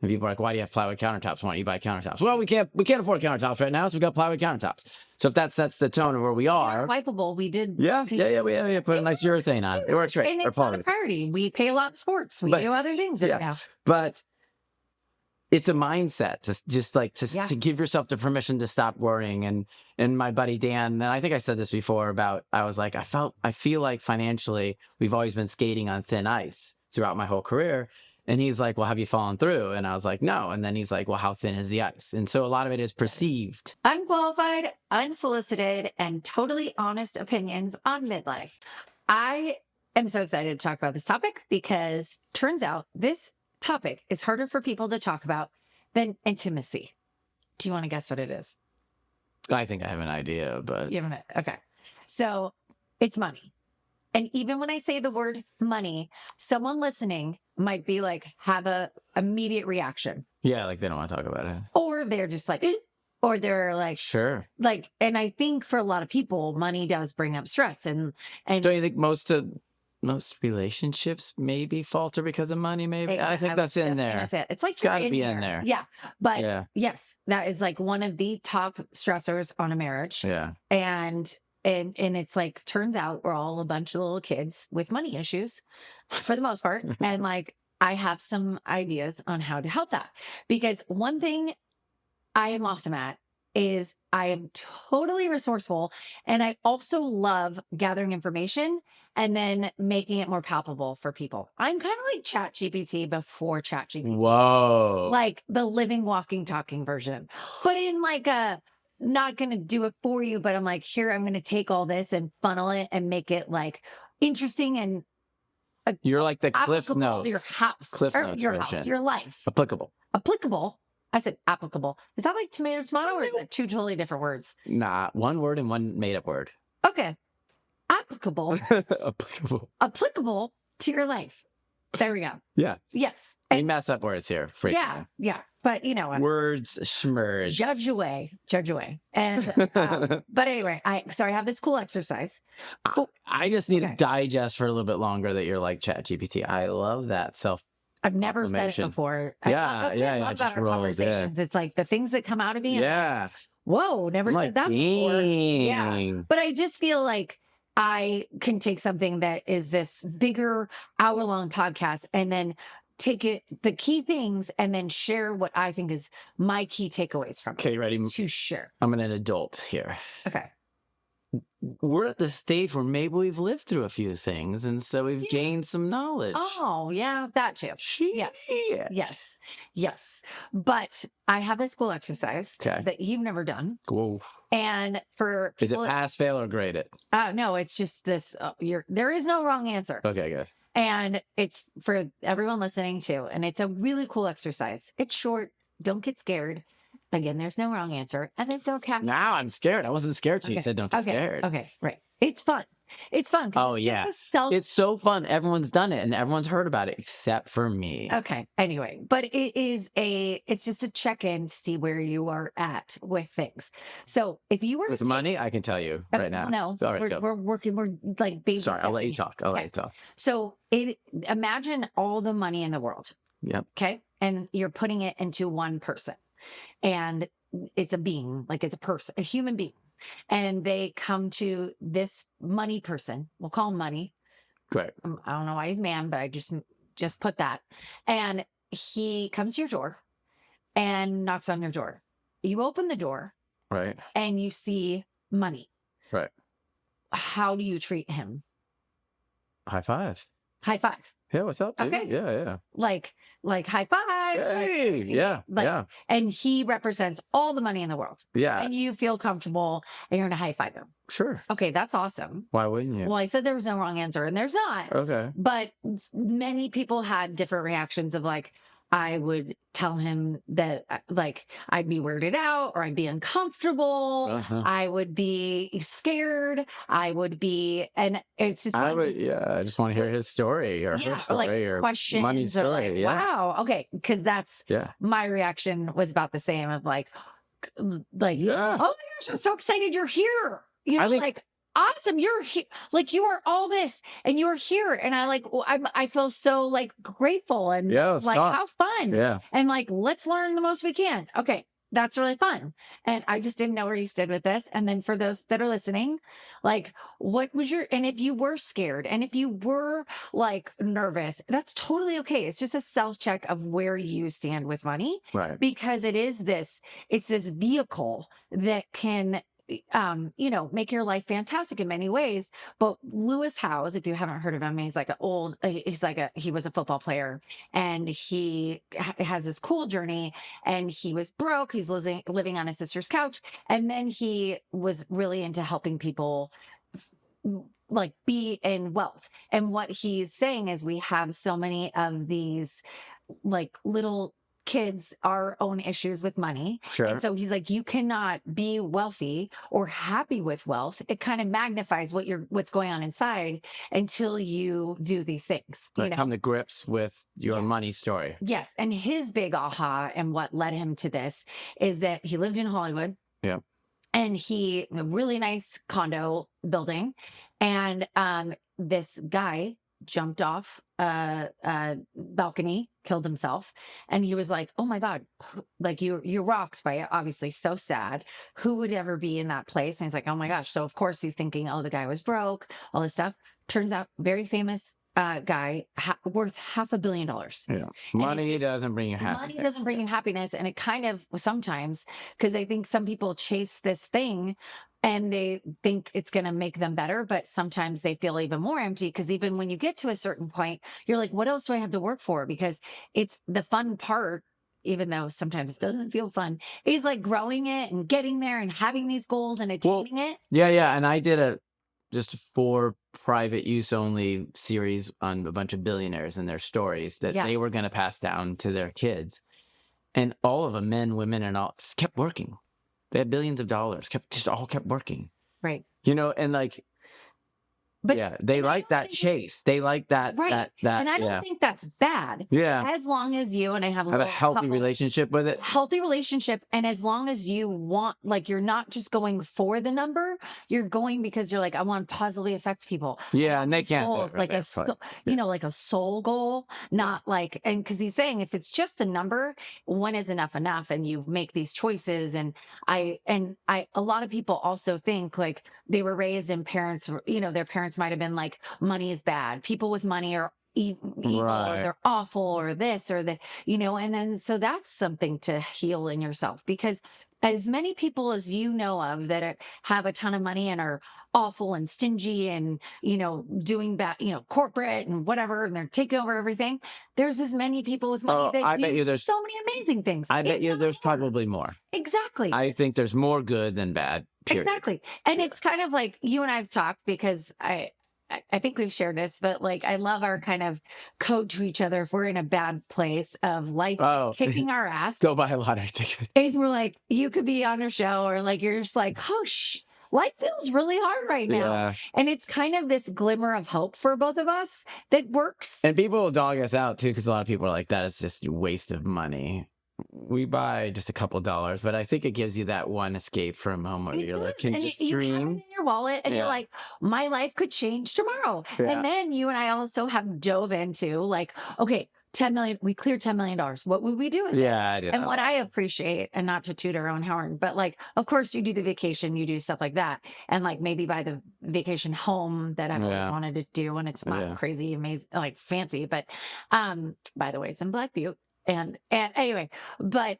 And people are like, why do you have plywood countertops? Why don't you buy countertops? Well, we can't afford countertops right now, so we got plywood countertops. So if that sets the tone of where we are. Wipeable, we did. Yeah. We put a nice urethane on. It works great. And it's not a priority. We pay a lot in sports. We do other things right now. But it's a mindset to just like to give yourself the permission to stop worrying. And my buddy Dan, and I think I said this before about, I was like, I feel like financially we've always been skating on thin ice throughout my whole career. And he's like, well, have you fallen through? And I was like, no. And then he's like, well, how thin is the ice? And so a lot of it is perceived. Unqualified, unsolicited, and totally honest opinions on midlife. I am so excited to talk about this topic because turns out this topic is harder for people to talk about than intimacy. Do you want to guess what it is? I think I have an idea, but... You have okay. So it's money. And even when I say the word money, someone listening might be like, have a immediate reaction. Yeah, like they don't want to talk about it. Or they're just like, or they're like... Sure. Like, and I think for a lot of people, money does bring up stress. And don't you think most relationships maybe falter because of money? Maybe I think that's in there. It's like it's got to be in there. Yeah, but yes, that is like one of the top stressors on a marriage. Yeah, and it's like turns out we're all a bunch of little kids with money issues, for the most part. And like I have some ideas on how to help that, because one thing I am awesome at is I am totally resourceful, and I also love gathering information and then making it more palpable for people. I'm kind of like ChatGPT before ChatGPT. Whoa. Like the living, walking, talking version. But in like a, not going to do it for you, but I'm like, here, I'm going to take all this and funnel it and make it like interesting and you're like the Cliff Notes. Your house. Cliff Notes your version. house, your life. Applicable. I said applicable. Is that like tomato, or is that two totally different words? Nah, one word and one made up word. Okay. Applicable. Applicable to your life. There we go. Yeah. Yes. We mess up words here. Yeah. Yeah. But you know what? Words schmerge. Judge away. And, but anyway, I have this cool exercise. I just need to digest for a little bit longer that you're like ChatGPT. I love that I've never said it before. That's what I love about our conversations. It's like the things that come out of me. Yeah. Like, whoa, never said that before. Yeah. But I just feel like I can take something that is this bigger hour-long podcast and then take it, the key things, and then share what I think is my key takeaways from it. Okay, ready? To share. I'm an adult here. Okay. We're at the stage where maybe we've lived through a few things, and so we've gained some knowledge. Oh, yeah, that too. Yes. But I have this cool exercise that you've never done. Whoa. And for people, is it pass, fail, or grade it? No, it's just this. There is no wrong answer. Okay, good. And it's for everyone listening too. And it's a really cool exercise. It's short. Don't get scared. Again, there's no wrong answer. And it's okay. Now I'm scared. I wasn't scared till you said don't get scared. Okay, right. It's fun. It's fun. Oh, yeah. It's so fun. Everyone's done it and everyone's heard about it except for me. Okay. Anyway, but it's just a check-in to see where you are at with things. So if you were with money, I can tell you right now. No, all right, we're working. We're like baby. Sorry, I'll let you talk. So imagine all the money in the world. Yep. Okay. And you're putting it into one person. And it's a being, like it's a person, a human being. And they come to this money person. We'll call him money. Great. I don't know why he's man, but I just put that. And he comes to your door and knocks on your door. You open the door. Right. And you see money. Right. How do you treat him? High five. High five. Yeah, what's up, dude? Okay. Yeah. Like high five. Hey, yeah. And he represents all the money in the world. Yeah. And you feel comfortable and you're going to high five him. Sure. Okay, that's awesome. Why wouldn't you? Well, I said there was no wrong answer, and there's not. Okay. But many people had different reactions of like, I would tell him that like I'd be weirded out or I'd be uncomfortable. I would be scared. I would be, and it's just. I just want to hear his story or her story like or questions money story. Like, wow. Okay. Cause that's my reaction was about the same of like, oh my gosh, I'm so excited you're here. You know, awesome. You're here. Like, you are all this and you're here. And I feel so like grateful and Yeah, let's like, talk. how fun. Yeah. And like, let's learn the most we can. Okay. That's really fun. And I just didn't know where you stood with this. And then for those that are listening, like, what was and if you were scared and if you were like nervous, that's totally okay. It's just a self check of where you stand with money Right. because it's this vehicle that can make your life fantastic in many ways. But Lewis Howes, if you haven't heard of him, he was a football player and has this cool journey and he was broke. He's living on his sister's couch. And then he was really into helping people like be in wealth. And what he's saying is we have so many of these like little kids our own issues with money. Sure. And so he's like, you cannot be wealthy or happy with wealth. It kind of magnifies what's going on inside until you do these things. Come to grips with your Yes. money story. Yes. And his big aha and what led him to this is that he lived in Hollywood. Yeah. And a really nice condo building. And this guy jumped off a balcony, killed himself. And he was like, oh my God, like you're rocked by it. Obviously so sad. Who would ever be in that place? And he's like, oh my gosh. So of course he's thinking, oh, the guy was broke, all this stuff. Turns out very famous guy worth $500 million. Yeah. Money doesn't bring you happiness. Money doesn't bring you happiness. And it kind of sometimes, because I think some people chase this thing and they think it's going to make them better, but sometimes they feel even more empty because even when you get to a certain point, you're like, what else do I have to work for? Because it's the fun part, even though sometimes it doesn't feel fun, is like growing it and getting there and having these goals and attaining it. Yeah, yeah. And I did just for private use only series on a bunch of billionaires and their stories that they were going to pass down to their kids. And all of them, men, women, and all, just kept working. They had billions of dollars, all kept working. Right. And like, but they like that chase. They like that. Right. And I don't think that's bad. Yeah. As long as you and I have a healthy relationship with it. Healthy relationship. And as long as you want, like, you're not just going for the number, you're going because you're like, I want to positively affect people. Yeah. And they can't. Goals, like like a soul goal, not like, and because he's saying if it's just a number, when is enough? And you make these choices. And a lot of people also think like they were raised in parents, their parents might have been like, money is bad. People with money are evil or they're awful or this or the, and then so that's something to heal in yourself because as many people as you know of that have a ton of money and are awful and stingy and, doing bad, corporate and whatever, and they're taking over everything. There's as many people with money that do so many amazing things. I bet you there's probably more. Exactly. I think there's more good than bad. Period. Exactly. And it's kind of like you and I have talked because I think we've shared this, but like I love our kind of code to each other if we're in a bad place of life kicking our ass. Don't buy a lottery ticket. Days we're like, you could be on a show or like you're just like, life feels really hard right now. Yeah. And it's kind of this glimmer of hope for both of us that works. And people will dog us out too, because a lot of people are like, that is just a waste of money. We buy just a couple dollars, but I think it gives you that one escape for a moment where you're like, can you just dream? You have it in your wallet and you're like, my life could change tomorrow. Yeah. And then you and I also have dove into like, okay, 10 million, we cleared $10 million. What would we do with it? I do. And what I appreciate, and not to toot our own horn, but like, of course you do the vacation, you do stuff like that. And like maybe buy the vacation home that I've always wanted to do. And it's not crazy, amazing, like fancy, but by the way, it's in Black Butte. And anyway, but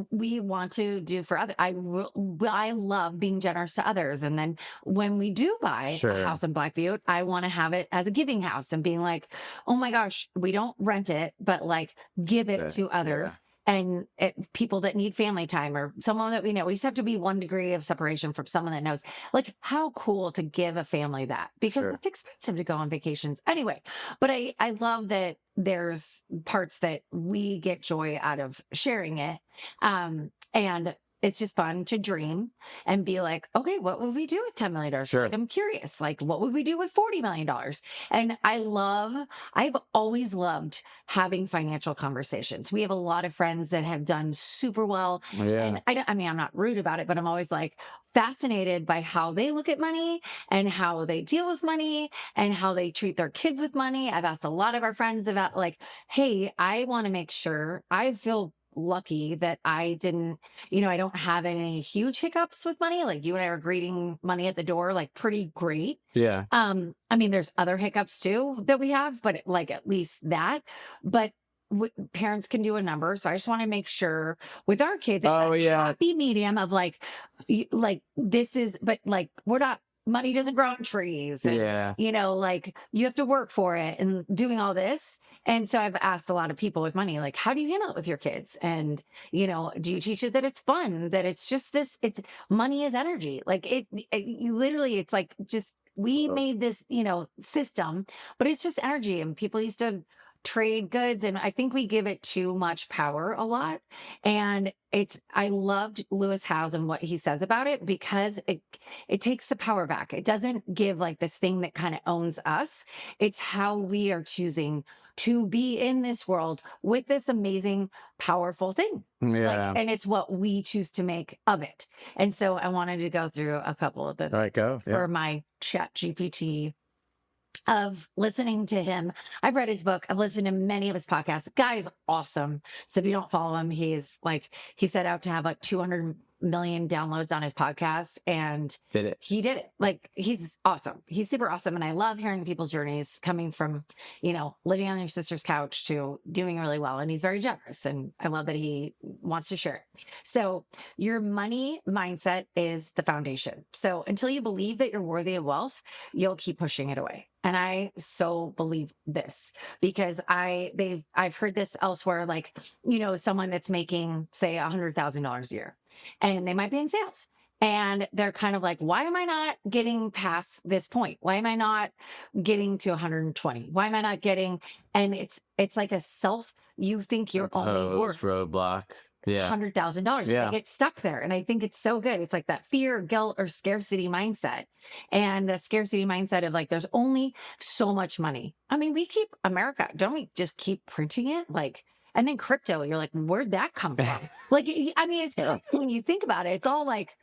we want to do for others. I love being generous to others. And then when we do buy a house in Black Butte, I want to have it as a giving house and being like, oh my gosh, we don't rent it, but like give it to others. And people that need family time or someone that we know, we just have to be 1 degree of separation from someone that knows. Like, how cool to give a family that because it's expensive to go on vacations anyway. But I love that there's parts that we get joy out of sharing it. And it's just fun to dream and be like, okay, what would we do with $10 million? Sure. Like, I'm curious, like, what would we do with $40 million? And I've always loved having financial conversations. We have a lot of friends that have done super well. Yeah. And I mean, I'm not rude about it, but I'm always like fascinated by how they look at money and how they deal with money and how they treat their kids with money. I've asked a lot of our friends about, like, hey, I want to make sure I feel lucky that I didn't, I don't have any huge hiccups with money. Like, you and I are greeting money at the door, like, pretty great. Yeah. I mean, there's other hiccups too that we have, but like, at least that. But parents can do a number. So I just want to make sure with our kids, it's Oh, that yeah. happy medium of like, like, this is, but like, we're not, money doesn't grow on trees. And, Yeah. like, you have to work for it and doing all this. And so I've asked a lot of people with money, like, how do you handle it with your kids? And, do you teach it that it's fun, that it's just this, it's money is energy. Like, you literally, it's like, just, we made this, system, but it's just energy. And people used to trade goods. And I think we give it too much power a lot. And I loved Lewis Howes and what he says about it, because it takes the power back. It doesn't give like this thing that kind of owns us. It's how we are choosing to be in this world with this amazing, powerful thing. Yeah. And it's what we choose to make of it. And so I wanted to go through a couple of the All right, go. Yeah. for my chat GPT of listening to him. I've read his book. I've listened to many of his podcasts. The guy is awesome. So if you don't follow him, he set out to have like 200 million downloads on his podcast, and Did it. he did it. Like, he's awesome. He's super awesome. And I love hearing people's journeys coming from, living on your sister's couch to doing really well. And he's very generous. And I love that he wants to share it. So your money mindset is the foundation. So until you believe that you're worthy of wealth, you'll keep pushing it away. And I so believe this, because I've heard this elsewhere, like, someone that's making, say, $100,000 a year, and they might be in sales. And they're kind of like, why am I not getting past this point? Why am I not getting to 120? Why am I not getting? And it's like you think you're only worth roadblock. Yeah. $100,000. Yeah. They get stuck there. And I think it's so good. It's like that fear, guilt, or scarcity mindset. And the scarcity mindset of like, there's only so much money. I mean, America, don't we just keep printing it? Like, and then crypto, you're like, where'd that come from? Like, I mean, it's kind of, when you think about it, it's all like,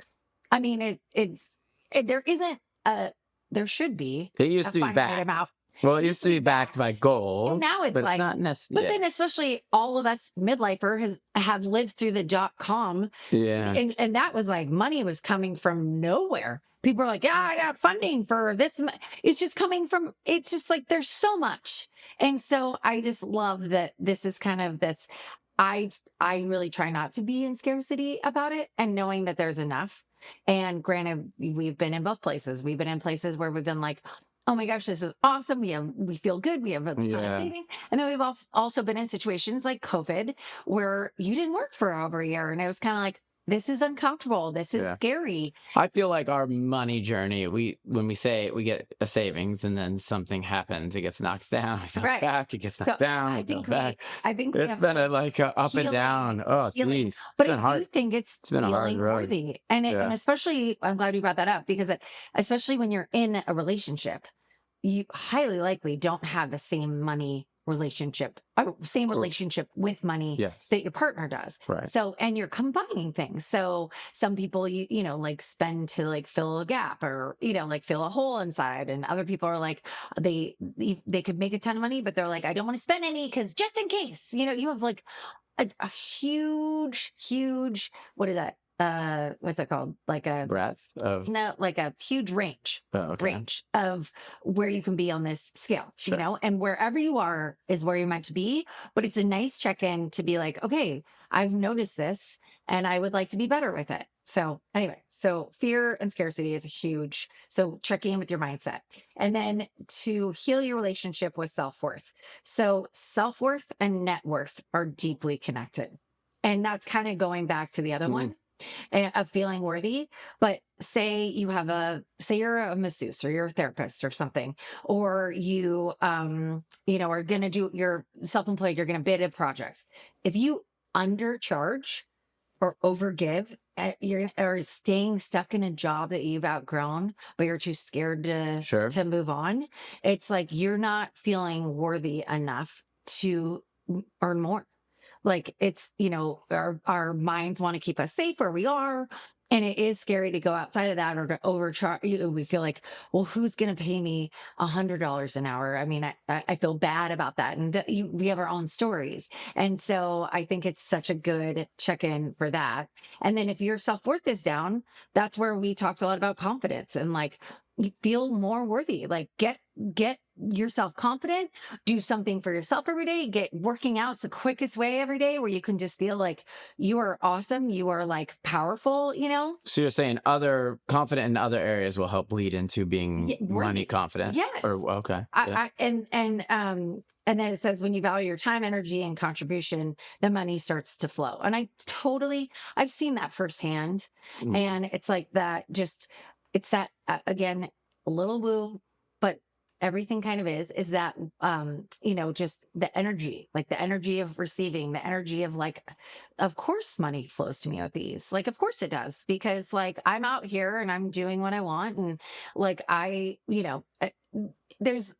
I mean, there should be. It used to be backed. Well, it used to be backed by gold. And now it's like, not necessarily. But then especially all of us midlifer have lived through the .com. Yeah. And that was like, money was coming from nowhere. People are like, yeah, I got funding for this. It's just coming from, it's just like, there's so much. And so I just love that this is kind of this, I really try not to be in scarcity about it, and knowing that there's enough. And granted, we've been in both places. We've been in places where we've been like, oh my gosh, this is awesome. We feel good. We have a ton of savings. And then we've also been in situations like COVID, where you didn't work for over a year. And it was kind of like, this is uncomfortable. This is scary. I feel like our money journey, when we say we get a savings and then something happens, it gets knocked down, back, it gets knocked down, I think back. it's been a up and down. Oh, geez. But I do think it's been a hard road. worthy. And especially, I'm glad you brought that up, because especially when you're in a relationship, you highly likely don't have the same money relationship, relationship with money that your partner does. Right. So, and you're combining things. So some people, like spend to like fill a gap, or, like fill a hole inside. And other people are like, they could make a ton of money, but they're like, I don't want to spend any, because just in case, you have like a huge, what is that? What's it called? Like a breadth of like a huge range of where you can be on this scale, and wherever you are is where you're meant to be. But it's a nice check-in to be like, okay, I've noticed this and I would like to be better with it. So anyway, so fear and scarcity is huge. So checking in with your mindset, and then to heal your relationship with self-worth. So self-worth and net worth are deeply connected. And that's kind of going back to the other one of feeling worthy. But say you're a masseuse, or you're a therapist or something, or you, are going to you're self-employed, you're going to bid a project. If you undercharge, or overgive, you're or staying stuck in a job that you've outgrown, but you're too scared Sure. to move on. It's like you're not feeling worthy enough to earn more. Like it's, our minds want to keep us safe where we are. And it is scary to go outside of that or to overcharge. We feel like, well, who's going to pay me $100 an hour? I mean, I feel bad about that. And we have our own stories. And so I think it's such a good check in for that. And then if your self worth is down, that's where we talked a lot about confidence and like, you feel more worthy. Like get yourself confident, do something for yourself every day, get working out's the quickest way every day where you can just feel like you are awesome, you are like powerful, So you're saying other confident in other areas will help lead into being Yeah, money right. confident? Yes. Or okay. Yeah. And then it says when you value your time, energy, and contribution, the money starts to flow. And I've seen that firsthand. Mm. And it's like that, just, it's that, again, a little woo, but everything kind of is that, just the energy, like the energy of receiving, the energy of like, of course money flows to me with these. Like, of course it does, because like I'm out here and I'm doing what I want. And like, there's,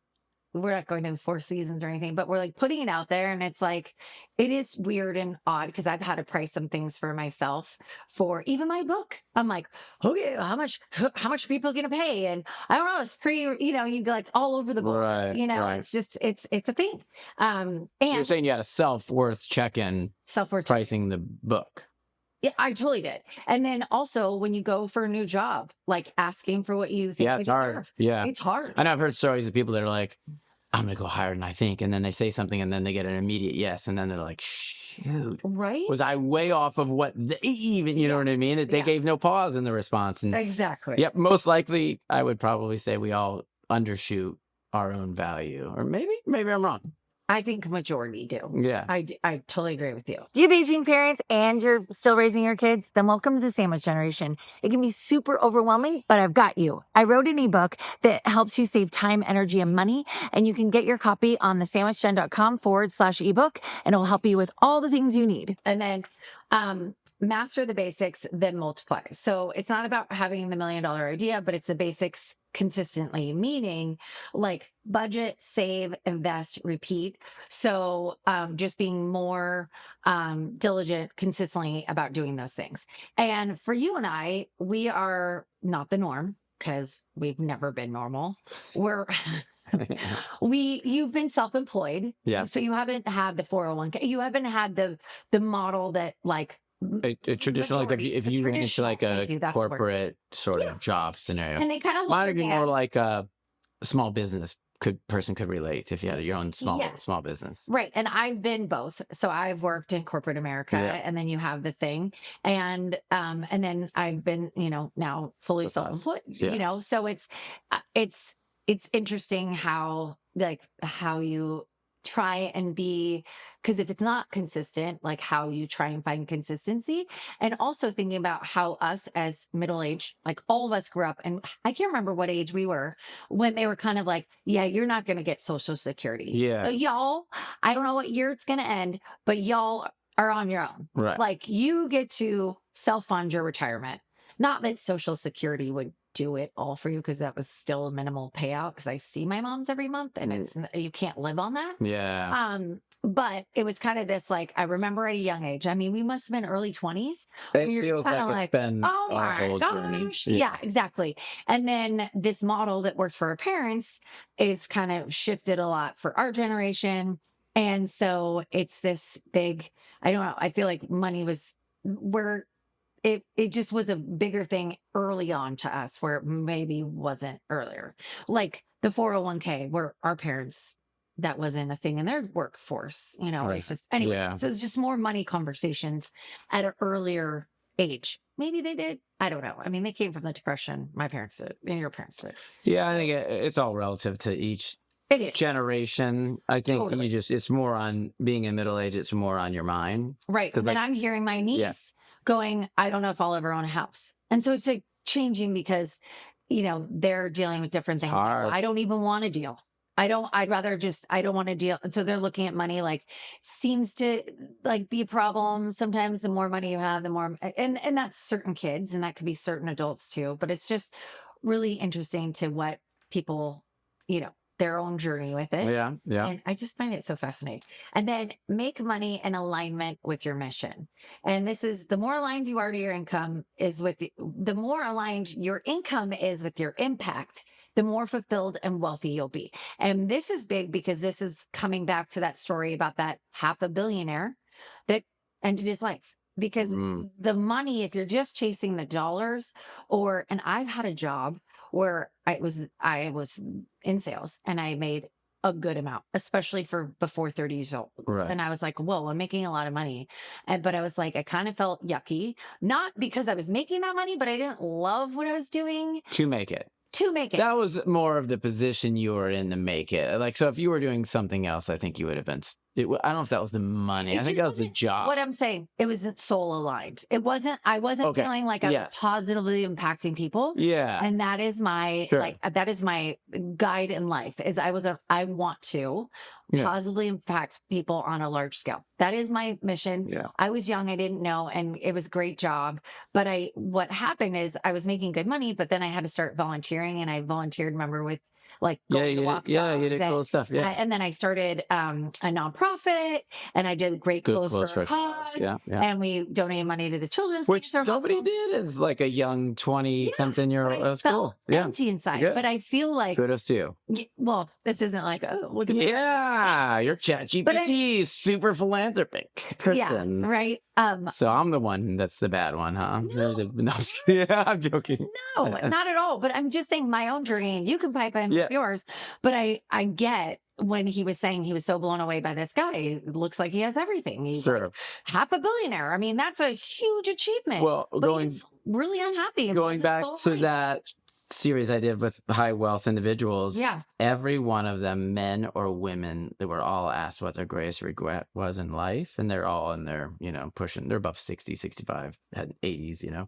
we're not going to the Four Seasons or anything, but we're like putting it out there. And it's like, it is weird and odd because I've had to price some things for myself for even my book. I'm like, okay, how much are people going to pay? And I don't know, it's pretty, you go like all over the board, Right. Right. it's just, it's a thing. So you're And saying you had a self-worth check-in self-worth. pricing the book. Yeah, I totally did. And then also when you go for a new job, like asking for what you think Yeah, you it's hard. deserve. Yeah. It's hard. I know I've heard stories of people that are like, I'm going to go higher than I think. And then they say something and then they get an immediate yes. And then they're like, shoot, Right? was I way off of what they even, you know what I mean? They Yeah. gave no pause in the response. And Exactly. yep, most likely I would probably say we all undershoot our own value. Or maybe I'm wrong. I think majority do. Yeah. I totally agree with you. Do you have aging parents and you're still raising your kids? Then welcome to the sandwich generation. It can be super overwhelming, but I've got you. I wrote an ebook that helps you save time, energy, and money. And you can get your copy on thesandwichgen.com/ebook, and it will help you with all the things you need. And then, master the basics, then multiply. So it's not about having the $1 million idea, but it's the basics consistently, meaning like budget, save, invest, repeat. So just being more diligent consistently about doing those things. And for you and I, we are not the norm because we've never been normal. You've been self-employed. Yeah. So you haven't had the 401k. You haven't had the model that like a traditional, like if you went into like a corporate sort of job scenario. And they kind of mine would be more like a small business person could relate if you had your own small business. Right. And I've been both. So I've worked in corporate America and then you have the thing. And then I've been, now fully self-employed, so it's interesting how you try and be, because if it's not consistent, like how you try and find consistency. And also thinking about how us as middle age, like all of us grew up, and I can't remember what age we were when they were kind of like, yeah, you're not going to get Social Security. Yeah. So y'all, I don't know what year it's going to end, but y'all are on your own. Right. Like you get to self-fund your retirement. Not that Social Security would do it all for you, because that was still a minimal payout, because I see my mom's every month and you can't live on that. Yeah. But it was kind of this, like, I remember at a young age, I mean, we must have been early 20s. It feels like it's been oh our my whole gosh. journey. Yeah, exactly. And then this model that worked for our parents is kind of shifted a lot for our generation. And so it's this big, I don't know, I feel like money was where it just was a bigger thing early on to us, where it maybe wasn't earlier. Like the 401k, where our parents, that wasn't a thing in their workforce. Right. It's just, anyway. Yeah. So it's just more money conversations at an earlier age. Maybe they did. I don't know. I mean, they came from the Depression. My parents did, and your parents did. Yeah, I think it's all relative to each generation. I think it's more on being in middle age. It's more on your mind. Right. And then I'm hearing my niece going, I don't know if I'll ever own a house. And so it's like changing because, they're dealing with different things. I don't even want to deal. I'd rather just, I don't want to deal. And so they're looking at money, like seems to like be a problem. Sometimes the more money you have, the more, and that's certain kids and that could be certain adults too. But it's just really interesting to what people, their own journey with it. Yeah. Yeah. And I just find it so fascinating. And then make money in alignment with your mission. And this is the more aligned you are to your income is with the more aligned your income is with your impact, the more fulfilled and wealthy you'll be. And this is big because this is coming back to that story about that half a billionaire that ended his life. Because the money, if you're just chasing the dollars, and I've had a job where I was in sales and I made a good amount, especially for before 30 years old. Right. And I was like, whoa, I'm making a lot of money. But I was like, I kind of felt yucky, not because I was making that money, but I didn't love what I was doing To make it. That was more of the position you were in to make it. Like, so if you were doing something else, I think you would have been. I don't know if that was the money. I think that was the job. What I'm saying, it wasn't soul aligned. It wasn't. I wasn't feeling like I was positively impacting people. Yeah, and that is my that is my guide in life. Is I want to positively impact people on a large scale. That is my mission. Yeah. I was young. I didn't know, and it was a great job. But what happened is I was making good money, but then I had to start volunteering, and I volunteered. Remember with like going to walk dogs, you did cool stuff. Yeah, and then I started a nonprofit, and I did great clothes for a cause. Yeah. And we donated money to the children's which cancer nobody hospital. did as like a young 20-something-year-old. That was cool. Empty inside, but I feel like kudos to you. Well, this isn't like look at me. Yeah, you're ChatGPT, super philanthropic person. Yeah, right. So I'm the one that's the bad one, huh? No, I'm joking. No, not at all. But I'm just saying my own journey, and you can pipe in yours. But I get when he was saying he was so blown away by this guy. It looks like he has everything. He's like half a billionaire. I mean, that's a huge achievement. Well, he's really unhappy. Going back to that series I did with high wealth individuals, every one of them, men or women, they were all asked what their greatest regret was in life, and they're all in their pushing, they're above 60, 65, had 80s,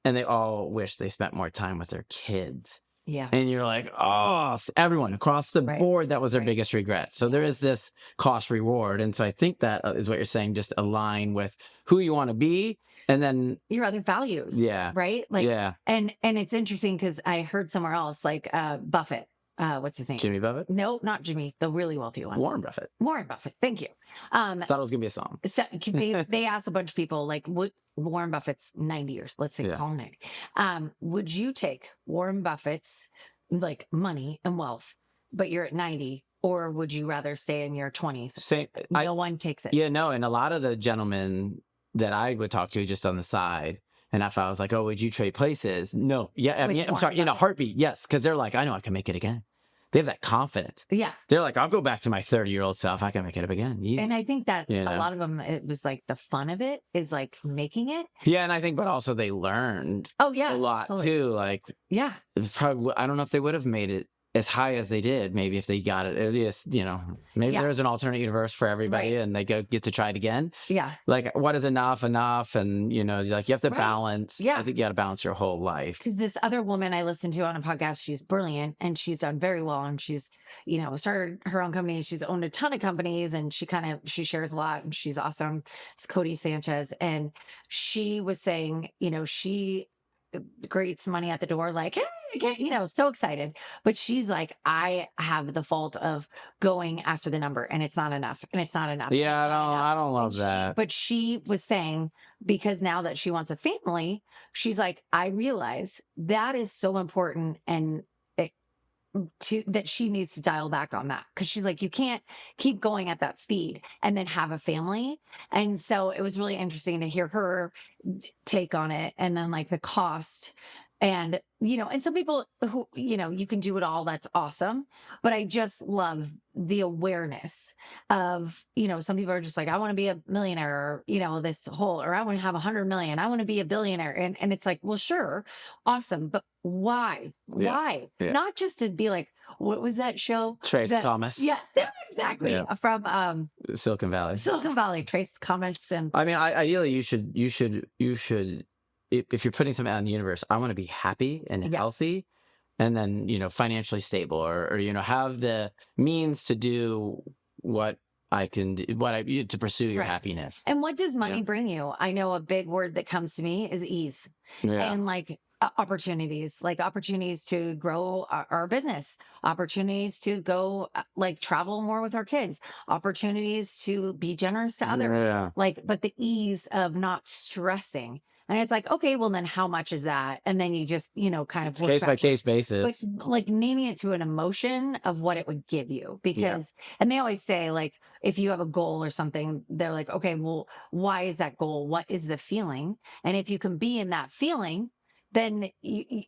and they all wish they spent more time with their kids. Yeah. And you're like, oh, everyone across the board, that was their biggest regret. So there is this cost reward. And so I think that is what you're saying, just align with who you want to be. And then your other values. Yeah. Right. Like, and it's interesting because I heard somewhere else, like Buffett. What's his name? Jimmy Buffett? No, not Jimmy, the really wealthy one. Warren Buffett. Warren Buffett. Thank you. Thought it was gonna be a song. So they asked a bunch of people, like, what Warren Buffett's 90 years, let's say call him 90. Would you take Warren Buffett's like money and wealth, but you're at 90, or would you rather stay in your 20s? No one takes it. Yeah, no, and a lot of the gentlemen that I would talk to just on the side, and if I was like, oh, would you trade places? No. Yeah, I mean, I'm sorry, in a heartbeat, yes, because they're like, I know I can make it again. They have that confidence. Yeah. They're like, I'll go back to my 30-year-old self. I can make it up again. Easy. And I think that a lot of them, it was like the fun of it is like making it. Yeah, and I think, but also they learned a lot too. Like, probably, I don't know if they would have made it as high as they did, maybe if they got it. It is, maybe there's an alternate universe for everybody and they get to try it again. Yeah. Like, what is enough? And, like you have to balance. Yeah. I think you got to balance your whole life. Because this other woman I listened to on a podcast, she's brilliant and she's done very well. And she's, started her own company. She's owned a ton of companies and she shares a lot and she's awesome. It's Cody Sanchez. And she was saying, she greets money at the door, like, hey, so excited. But she's like, I have the fault of going after the number and it's not enough. And it's not enough. Yeah, I don't love that. But she was saying, because now that she wants a family, she's like, I realize that is so important and that she needs to dial back on that. Cause she's like, you can't keep going at that speed and then have a family. And so it was really interesting to hear her take on it. And then like the cost and, and some people who, you can do it all. That's awesome. But I just love the awareness of, some people are just like, I want to be a millionaire or, this whole, or I want to have 100 million. I want to be a billionaire. And it's like, well, sure. Awesome. But why? Yeah. Why? Yeah. Not just to be like, what was that show? Trace Thomas. Yeah, exactly. Yeah. From Silicon Valley. Trace Thomas. And I mean, ideally you should, if you're putting something out in the universe, I want to be happy and healthy. and then, financially stable, or have the means to do what I can do, to pursue your Right. happiness. And what does money bring you? I know a big word that comes to me is ease. Yeah. And opportunities, like opportunities to grow our business, opportunities to go like travel more with our kids, opportunities to be generous to others, Yeah. but the ease of not stressing. And it's like, okay, well, then how much is that? And then you just, kind of It's work case by backwards. case But basis. like naming it to an emotion of what it would give you, Yeah. because, and they always say, like, if you have a goal or something, they're like, okay, well, why is that goal? What is the feeling? And if you can be in that feeling, then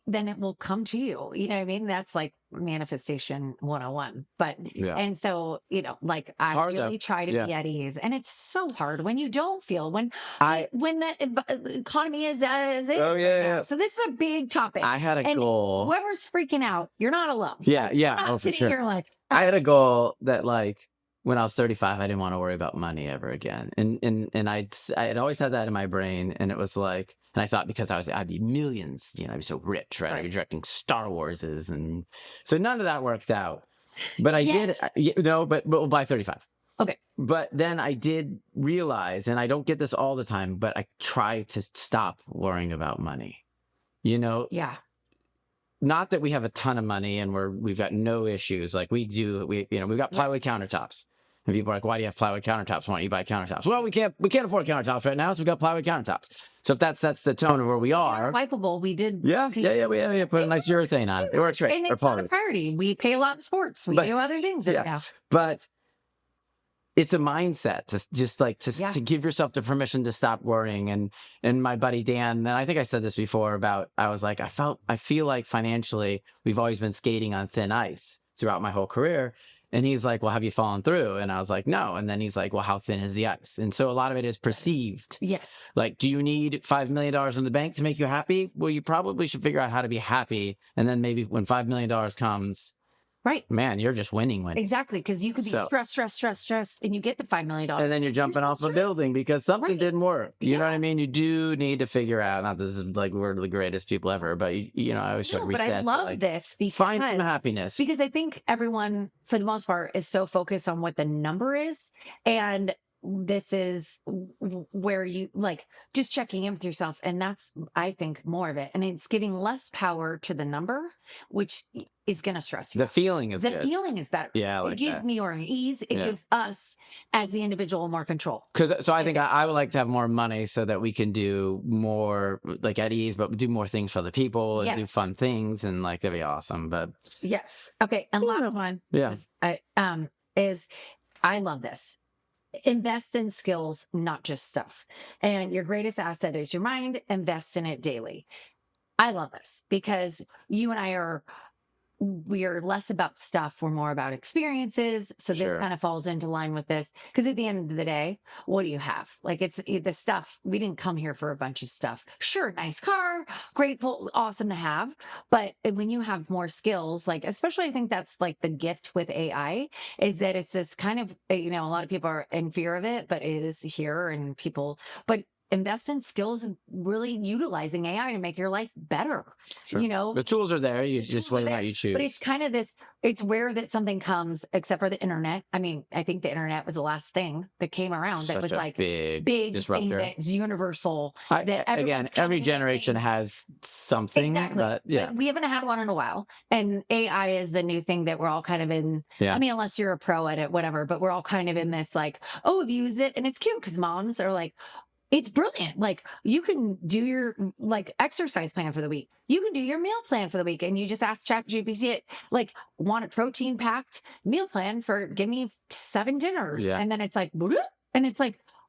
then it will come to you. You know what I mean? That's like manifestation 101. But Yeah. and so, like I hard though. really try to Yeah. be at ease. And it's so hard when you don't feel when I the economy is as it is Oh, right yeah, now. yeah. So this is a big topic. I had a And goal. whoever's freaking out, you're not alone. Yeah, Like, yeah. you're not Oh, for sitting sure. here like, I had a goal that, like, when I was 35, I didn't want to worry about money ever again. And I had always had that in my brain. And it was like, and I thought because I'd be millions, I'd be so rich, right? I'd be Right. directing Star Warses. And so none of that worked out. But I did, Yet. but by 35. Okay. But then I did realize, and I don't get this all the time, but I try to stop worrying about money. Yeah. Not that we have a ton of money and we've got no issues. Like we've got plywood countertops. And people are like, why do you have plywood countertops? Why don't you buy countertops? Well, we can't afford countertops right now, so we got plywood countertops. So if that sets the tone of where we are. Wipeable, we did. Yeah. We put a nice urethane on it. It works great. And it's not a priority. We pay a lot in sports. We do other things right now. But it's a mindset to just like to give yourself the permission to stop worrying. And my buddy Dan, and I think I said this before I was like, I feel like financially we've always been skating on thin ice throughout my whole career. And he's like, well, have you fallen through? And I was like, no. And then he's like, well, how thin is the ice? And so a lot of it is perceived. Yes. Like, do you need $5 million in the bank to make you happy? Well, you probably should figure out how to be happy. And then maybe when $5 million comes, right, man, you're just winning. Exactly. Because you could be stressed, and you get the $5 million. And then you're jumping off a building because something didn't work. You know what I mean? You do need to figure out, not that this is like we're the greatest people ever, but I always try to reset. But I love this because find some happiness. Because I think everyone, for the most part, is so focused on what the number is. And this is where you just checking in with yourself. And that's, I think, more of it. And it's giving less power to the number, which is going to stress you. The feeling is good. The feeling is better. Yeah, it gives me more ease. It gives us as the individual more control. So I think I would like to have more money so that we can do more at ease, but do more things for the people and do fun things, and that'd be awesome. But yes. Okay. And last one is I love this. Invest in skills, not just stuff. And your greatest asset is your mind. Invest in it daily. I love this because you and I we're less about stuff. We're more about experiences. So this kind of falls into line with this. Because at the end of the day, what do you have? It's the stuff. We didn't come here for a bunch of stuff. Sure, nice car, grateful, awesome to have. But when you have more skills, especially I think that's the gift with AI, is that it's this kind of, a lot of people are in fear of it, but it is here and but invest in skills and really utilizing AI to make your life better. Sure. The tools are there. You just whether or not you choose. But it's kind of it's rare that something comes, except for the internet. I mean, I think the internet was the last thing that came around that was big disruptor. Thing that's universal. Every generation has something. Exactly. But we haven't had one in a while. And AI is the new thing that we're all kind of in. Yeah. I mean, unless you're a pro at it, whatever, but we're all kind of in this I've used it. And it's cute because moms are it's brilliant. You can do your exercise plan for the week. You can do your meal plan for the week. And you just ask ChatGPT, want a protein packed meal plan for give me 7 dinners. Yeah. And then it's and it's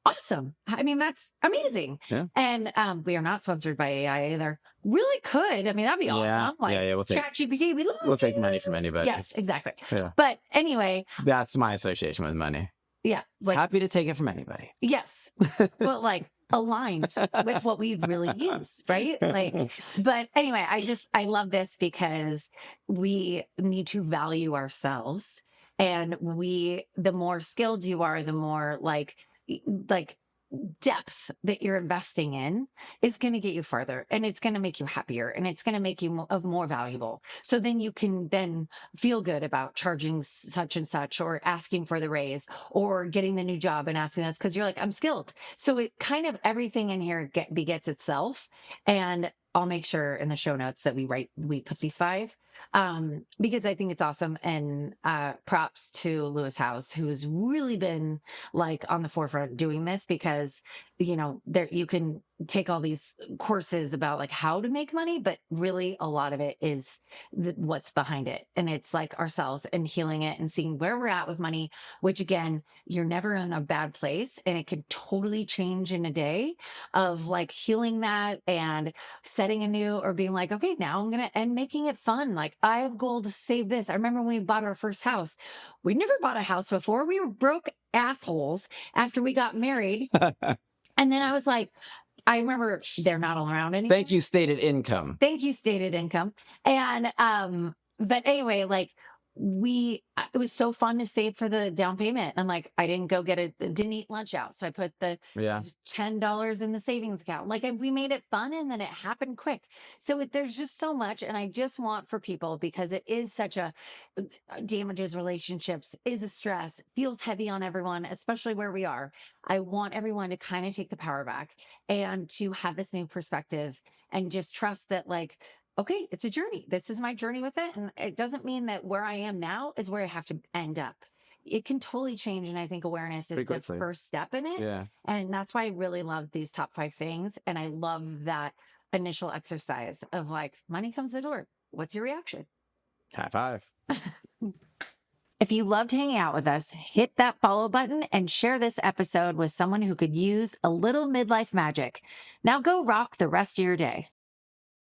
awesome. I mean, that's amazing. Yeah. And we are not sponsored by AI either. Really could. I mean, that'd be awesome. We'll take ChatGPT. We'll take money from anybody. Yes, exactly. Yeah. But anyway. That's my association with money. Yeah. Happy to take it from anybody. Yes. But aligned with what we really use, right? But anyway, I love this because we need to value ourselves. And the more skilled you are, the more depth that you're investing in is going to get you farther, and it's going to make you happier, and it's going to make you more valuable. So then you can then feel good about charging such and such, or asking for the raise, or getting the new job and asking this because you're like, I'm skilled. So it kind of, everything in here begets itself. And I'll make sure in the show notes that we put these 5, because I think it's awesome. And props to Lewis House, who's really been like on the forefront doing this, because there you can take all these courses about like how to make money, but really a lot of it is what's behind it, and it's like ourselves and healing it and seeing where we're at with money, which again, you're never in a bad place, and it could totally change in a day of like healing that and setting a new, or being like, okay, now I'm gonna, and making it fun. Like, I have goal to save this. I remember when we bought our first house, we never bought a house before. We were broke assholes after we got married. And then I was like, I remember they're not all around anymore. Thank you, stated income. Thank you, stated income. And but anyway, like, it was so fun to save for the down payment. I'm like, I didn't eat lunch out, so I put the $10 in the savings account. Like, we made it fun, and then it happened quick. So there's just so much, and I just want for people, because it is such a damages relationships, is a stress, feels heavy on everyone, especially where we are. I want everyone to kind of take the power back and to have this new perspective, and just trust that, like, okay, it's a journey. This is my journey with it. And it doesn't mean that where I am now is where I have to end up. It can totally change. And I think awareness is the first step in it. Yeah. And that's why I really love these top 5 things. And I love that initial exercise of like, money comes the door. What's your reaction? High five. If you loved hanging out with us, hit that follow button and share this episode with someone who could use a little midlife magic. Now go rock the rest of your day.